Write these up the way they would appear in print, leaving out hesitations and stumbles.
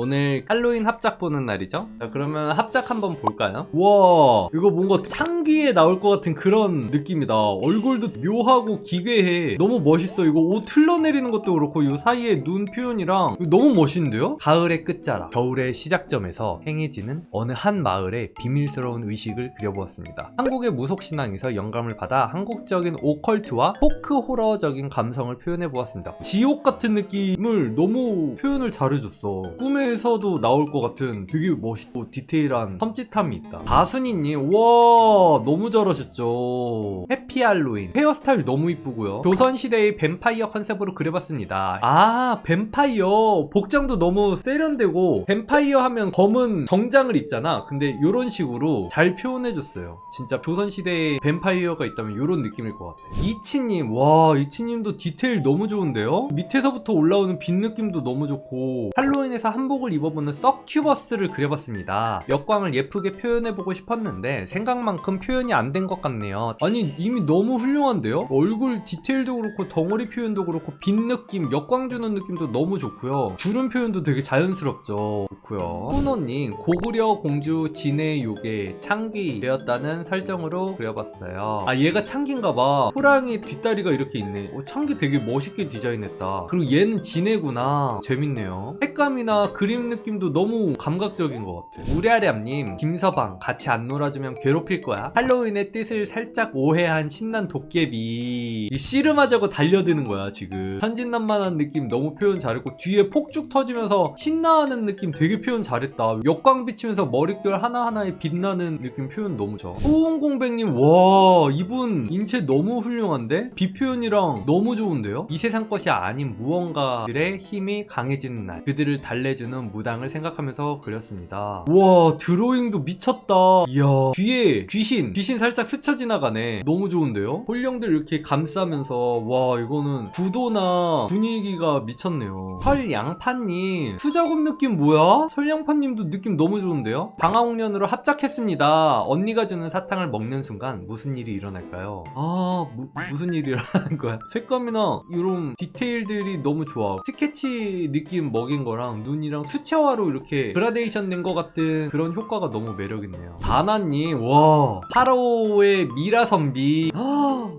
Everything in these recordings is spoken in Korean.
오늘 할로윈 합작 보는 날이죠. 자, 그러면 합작 한번 볼까요? 와, 이거 뭔가 창기에 나올 것 같은 그런 느낌이다. 얼굴도 묘하고 기괴해. 너무 멋있어. 이거 옷 흘러내리는 것도 그렇고 이 사이에 눈 표현이랑 이거 너무 멋있는데요? 가을의 끝자락, 겨울의 시작점에서 행해지는 어느 한 마을의 비밀스러운 의식을 그려보았습니다. 한국의 무속신앙에서 영감을 받아 한국적인 오컬트와 포크 호러적인 감성을 표현해보았습니다. 지옥 같은 느낌을 너무 표현을 잘해줬어. 꿈에서도 나올 것 같은 되게 멋있고 디테일한 섬찟함이 있다. 다순이님, 와 너무 잘하셨죠. 해피 할로윈 헤어스타일 너무 이쁘고요. 조선시대의 뱀파이어 컨셉으로 그려봤습니다. 아, 뱀파이어 복장도 너무 세련되고, 뱀파이어 하면 검은 정장을 입잖아. 근데 이런 식으로 잘 표현해줬어요. 진짜 조선시대에 뱀파이어가 있다면 이런 느낌일 것 같아. 이치님, 와 이치님도 디테일 너무 좋은데요? 밑에서부터 올라오는 빛 느낌도 너무 좋고, 할로윈에서 한복을 입어보는 서큐버스를 그려봤습니다. 역광을 예쁘게 표현해보고 싶었는데 생각만큼 표현이 안 된 것 같네요. 아니 이미 너무 훌륭한데요? 얼굴 디테일도 그렇고 덩어리 표현도 그렇고 빛 느낌, 역광 주는 느낌도 너무 좋고요. 주름 표현도 되게 자연스럽죠. 좋고요. 훈호님, 고구려 공주 진의 요괴 창기 되었다는 설정으로 그려봤어요. 아, 얘가 창기인가봐. 호랑이 뒷다리가 이렇게 있네. 창기 되게 멋있게 디자인했다. 그리고 얘는 진해구나. 재밌네요. 색감이나 그림 느낌도 너무 감각적인 것 같아. 우랴렴님, 김서방 같이 안 놀아주면 괴롭힐 거야. 할로윈의 뜻을 살짝 오해한 신난 도깨비. 씨름하자고 달려드는 거야 지금. 천진난만한 느낌 너무 표현 잘했고, 뒤에 폭죽 터지면서 신나하는 느낌 되게 표현 잘했다. 역광 비치면서 머릿결 하나하나에 빛나는 느낌 표현 너무 좋아. 호응공백님, 와 이분 인체 너무 훌륭한데? 비 표현이랑 너무 좋은데요? 이 세상 것이 아닌 무언가들의 힘이 강해지는 날, 그들을 달래주는 무당을 생각하면서 그렸습니다. 우와, 드로잉도 미쳤다. 이야, 뒤에 귀신 살짝 스쳐 지나가네. 너무 좋은데요? 홀령들 이렇게 감싸면서, 와 이거는 구도나 분위기가 미쳤네요. 설양파님, 수작업 느낌 뭐야? 설양파님도 느낌 너무 좋은데요? 방화홍련으로 합작했습니다. 언니가 주는 사탕을 먹는 순간 무슨 일이 일어날까요? 아, 무슨 일이 일어나는 거야? 색감이나 이런 디테일들이 너무 좋아. 스케치 느낌 먹인 거랑 눈이랑 수채화로 이렇게 그라데이션 된 것 같은 그런 효과가 너무 매력있네요. 다나님, 와 8호의 미라 선비,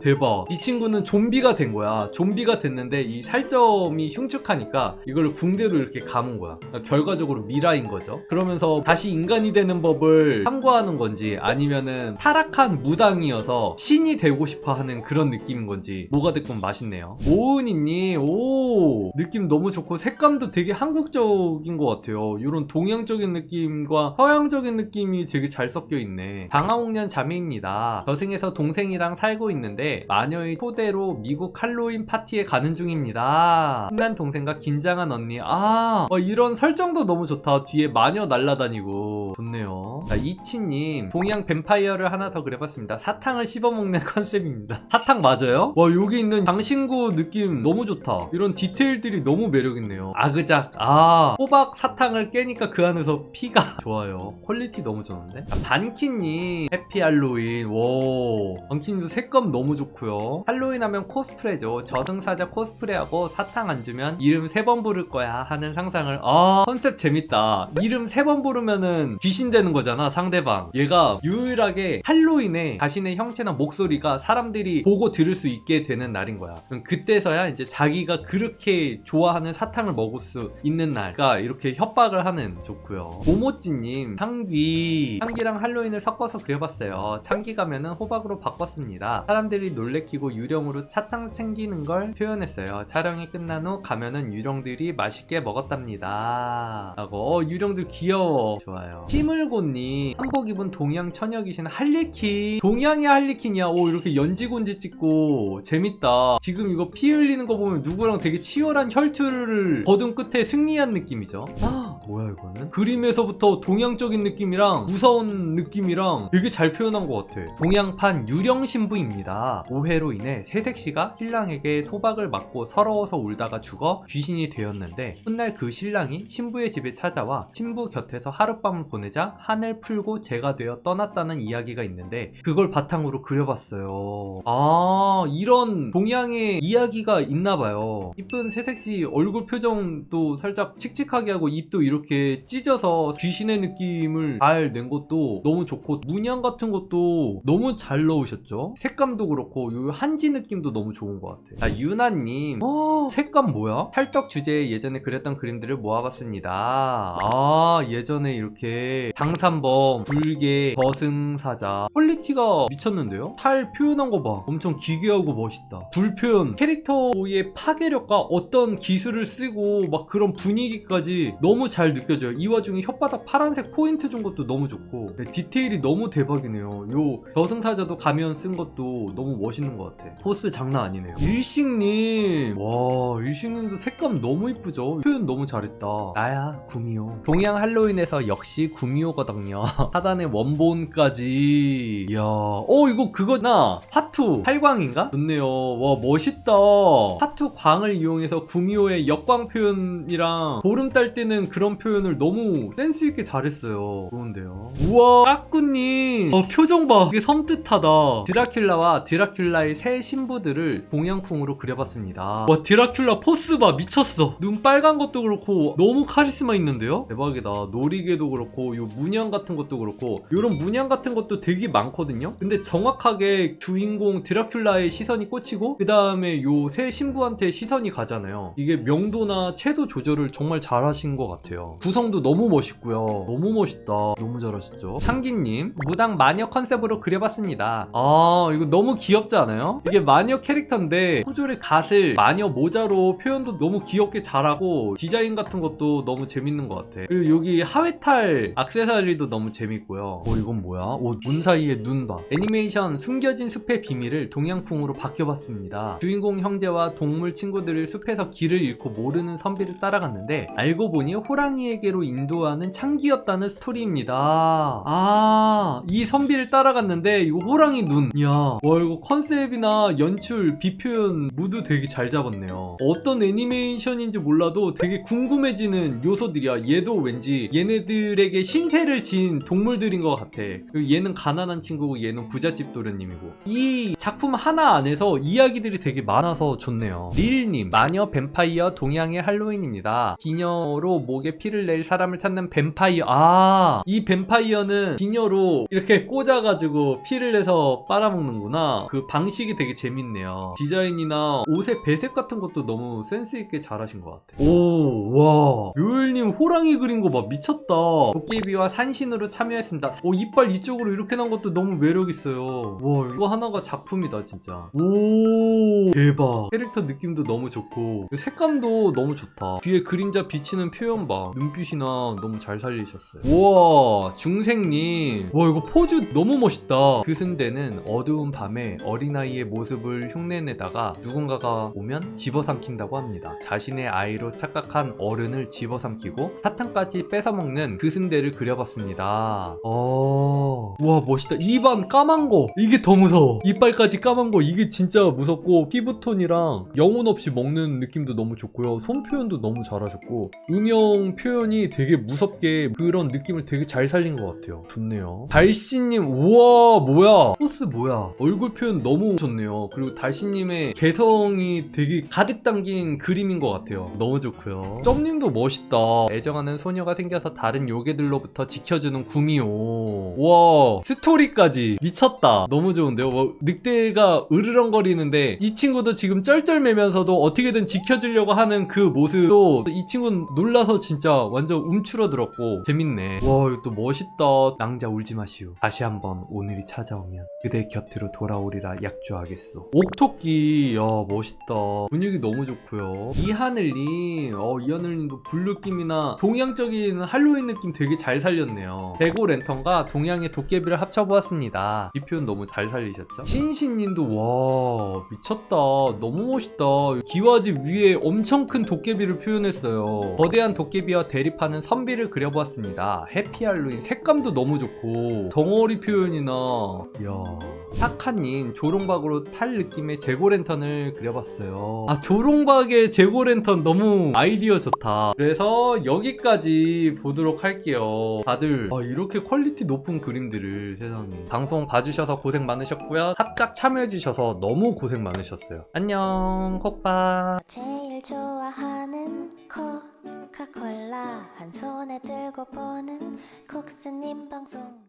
대박. 이 친구는 좀비가 된 거야. 좀비가 됐는데 이 살점이 흉측하니까 이걸 붕대로 이렇게 감은 거야. 그러니까 결과적으로 미라인 거죠. 그러면서 다시 인간이 되는 법을 탐구하는 건지, 아니면은 타락한 무당이어서 신이 되고 싶어 하는 그런 느낌인 건지, 뭐가 됐건 맛있네요. 오은이님, 오 느낌 너무 좋고 색감도 되게 한국적인 것 같아요. 이런 동양적인 느낌과 서양적인 느낌이 되게 잘 섞여 있네. 방화홍련 자매입니다. 저승에서 동생이랑 살고 있는데 마녀의 초대로 미국 할로윈 파티에 가는 중입니다. 신난 동생과 긴장한 언니. 이런 설정도 너무 좋다. 뒤에 마녀 날라다니고 좋네요. 자, 이치님, 동양 뱀파이어를 하나 더 그려봤습니다. 사탕을 씹어먹는 컨셉입니다. 사탕 맞아요? 와, 여기 있는 장신구 느낌 너무 좋다. 이런 디테일들이 너무 매력있네요. 아그작, 호박 사탕을 깨니까 그 안에서 피가 좋아요. 퀄리티 너무 좋은데? 자, 반키님, 해피 할로윈. 오, 반키님도 색감 너무 좋고요. 할로윈 하면 코스프레죠. 저승사자 코스프레하고 사탕 안 주면 이름 3번 부를 거야 하는 상상을. 컨셉 재밌다. 이름 3번 부르면은 귀신 되는 거잖아, 상대방. 얘가 유일하게 할로윈에 자신의 형체나 목소리가 사람들이 보고 들을 수 있게 되는 날인 거야. 그럼 그때서야 이제 자기가 그렇게 좋아하는 사탕을 먹을 수 있는 날. 그러니까 이렇게 협박을 하는. 좋고요. 모모찌님, 창기랑 할로윈을 섞어서 그려봤어요. 창기 가면은 호박으로 바꿨습니다. 사람들이 놀래키고 유령으로 사탕 챙기는 걸 표현했어요. 촬영이 끝난 후 가면은 유령들이 맛있게 먹었답니다. 라고. 유령들 귀여워. 좋아요. 시물고님, 한복 입은 동양 처녀 귀신 할리퀸. 동양의 할리퀸이야. 오, 이렇게 연지곤지 찍고 재밌다. 지금 이거 피 흘리는 거 보면 누구랑 되게 치열한 혈투를 거둔 끝에 승리한 느낌이죠. 뭐야 이거는? 그림에서부터 동양적인 느낌이랑 무서운 느낌이랑 되게 잘 표현한 것 같아. 동양판 유령 신부입니다. 오해로 인해 새색시가 신랑에게 소박을 맞고 서러워서 울다가 죽어 귀신이 되었는데, 훗날 그 신랑이 신부의 집에 찾아와 신부 곁에서 하룻밤을 보내자 한을 풀고 제가 되어 떠났다는 이야기가 있는데, 그걸 바탕으로 그려봤어요. 이런 동양의 이야기가 있나봐요. 이쁜 새색시 얼굴 표정도 살짝 칙칙하게 하고 입도 이렇게 이렇게 찢어서 귀신의 느낌을 잘 낸 것도 너무 좋고, 문양 같은 것도 너무 잘 넣으셨죠. 색감도 그렇고 요 한지 느낌도 너무 좋은 것 같아요. 유나님, 색감 뭐야? 찰떡 주제에 예전에 그렸던 그림들을 모아봤습니다. 예전에 이렇게 장산범, 불개, 저승사자 퀄리티가 미쳤는데요? 탈 표현한 거 봐. 엄청 기괴하고 멋있다. 불 표현, 캐릭터의 파괴력과 어떤 기술을 쓰고 막 그런 분위기까지 너무 잘 느껴져요. 이 와중에 혓바닥 파란색 포인트 준 것도 너무 좋고, 디테일이 너무 대박이네요. 요 저승사자도 가면 쓴 것도 너무 멋있는 것 같아. 포스 장난 아니네요. 일식님, 와, 일식님도 색감 너무 이쁘죠? 표현 너무 잘했다. 나야 구미호. 동양 할로윈에서 역시 구미호거든요. 하단에 원본까지. 이야, 이거 그거나 파투 팔광인가? 좋네요. 와, 멋있다. 파투 광을 이용해서 구미호의 역광 표현이랑 보름 딸 때는 그런 표현을 너무 센스 있게 잘했어요. 좋은데요. 우와, 까꾸님, 표정 봐. 이게 섬뜩하다. 드라큘라와 드라큘라의 새 신부들을 동양풍으로 그려봤습니다. 와, 드라큘라 포스 봐. 미쳤어. 눈 빨간 것도 그렇고 너무 카리스마 있는데요? 대박이다. 놀이개도 그렇고 요 문양 같은 것도 그렇고, 요런 문양 같은 것도 되게 많거든요. 근데 정확하게 주인공 드라큘라의 시선이 꽂히고 그 다음에 요 새 신부한테 시선이 가잖아요. 이게 명도나 채도 조절을 정말 잘하신 것 같아요. 구성도 너무 멋있고요. 너무 멋있다. 너무 잘하셨죠. 창기님, 무당 마녀 컨셉으로 그려봤습니다. 이거 너무 귀엽지 않아요? 이게 마녀 캐릭터인데 포졸의 갓을 마녀 모자로 표현도 너무 귀엽게 잘하고, 디자인 같은 것도 너무 재밌는 것 같아. 그리고 여기 하회탈 액세서리도 너무 재밌고요. 이건 뭐야? 문 사이에 눈 봐. 애니메이션 숨겨진 숲의 비밀을 동양풍으로 바뀌어봤습니다. 주인공 형제와 동물 친구들을 숲에서 길을 잃고 모르는 선비를 따라갔는데 알고 보니 호랑이에게로 인도하는 창기였다는 스토리입니다. 이 선비를 따라갔는데 이거 호랑이 눈. 이야, 와, 이거 컨셉이나 연출, 비표현 모두 되게 잘 잡았네요. 어떤 애니메이션인지 몰라도 되게 궁금해지는 요소들이야. 얘도 왠지 얘네들에게 신세를 진 동물들인 것 같아. 그리고 얘는 가난한 친구고 얘는 부잣집 도련님이고, 이 작품 하나 안에서 이야기들이 되게 많아서 좋네요. 릴님, 마녀 뱀파이어 동양의 할로윈입니다. 기녀로 목에 피를 낼 사람을 찾는 뱀파이어. 이 뱀파이어는 기녀로 이렇게 꽂아가지고 피를 내서 빨아먹는구나. 그 방식이 되게 재밌네요. 디자인이나 옷의 배색 같은 것도 너무 센스있게 잘하신 것 같아요. 와, 요일님 호랑이 그린 거 봐. 미쳤다. 도깨비와 산신으로 참여했습니다. 이빨 이쪽으로 이렇게 난 것도 너무 매력있어요. 와, 이거 하나가 작품이다 진짜. 대박. 캐릭터 느낌도 너무 좋고 색감도 너무 좋다. 뒤에 그림자 비치는 표현 봐. 눈빛이나 너무 잘 살리셨어요. 우와, 중생님, 와, 이거 포즈 너무 멋있다. 그슨대는 어두운 밤에 어린아이의 모습을 흉내내다가 누군가가 오면 집어삼킨다고 합니다. 자신의 아이로 착각한 어른을 집어삼키고 사탕까지 뺏어먹는 그슨대를 그려봤습니다. 와, 멋있다. 입안 까만 거, 이게 더 무서워. 이빨까지 까만 거, 이게 진짜 무섭고, 피부톤이랑 영혼 없이 먹는 느낌도 너무 좋고요. 손 표현도 너무 잘하셨고, 음영 표현이 되게 무섭게 그런 느낌을 되게 잘 살린 것 같아요. 좋네요. 달씨님, 우와, 뭐야, 포스 뭐야, 얼굴 표현 너무 좋네요. 그리고 달씨님의 개성이 되게 가득 담긴 그림인 것 같아요. 너무 좋고요. 점님도 멋있다. 애정하는 소녀가 생겨서 다른 요괴들로부터 지켜주는 구미호. 와, 스토리까지 미쳤다. 너무 좋은데요. 늑대가 으르렁거리는데 이 친구도 지금 쩔쩔매면서도 어떻게든 지켜주려고 하는 그 모습도, 이 친구는 놀라서 진짜 완전 움츠러들었고 재밌네. 와, 이것도 멋있다. 낭자 울지 마시오. 다시 한번 오늘이 찾아오면 그대 곁으로 돌아오리라 약조하겠소. 옥토끼, 야, 멋있다. 분위기 너무 좋고요. 이하늘님, 이하늘님도 불 느낌이나 동양적인 할로윈 느낌 되게 잘 살렸네요. 대고 랜턴과 동양의 도깨비를 합쳐보았습니다. 이 표현 너무 잘 살리셨죠? 신신님도, 와, 미쳤다. 너무 멋있다. 기와집 위에 엄청 큰 도깨비를 표현했어요. 거대한 도깨비와 대립하는 선비를 그려보았습니다. 해피 할로윈, 색감도 너무 좋고 덩어리 표현이나, 이야. 사카님, 조롱박으로 탈 느낌의 재고랜턴을 그려봤어요. 조롱박의 재고랜턴 너무 아이디어 좋다. 그래서 여기까지 보도록 할게요. 다들 이렇게 퀄리티 높은 그림들을, 세상에. 방송 봐주셔서 고생 많으셨고요. 합작 참여해주셔서 너무 고생 많으셨어요. 안녕, 콕밥. 제일 좋아하는 코카콜라 한 손에 들고 보는 국스님 방송.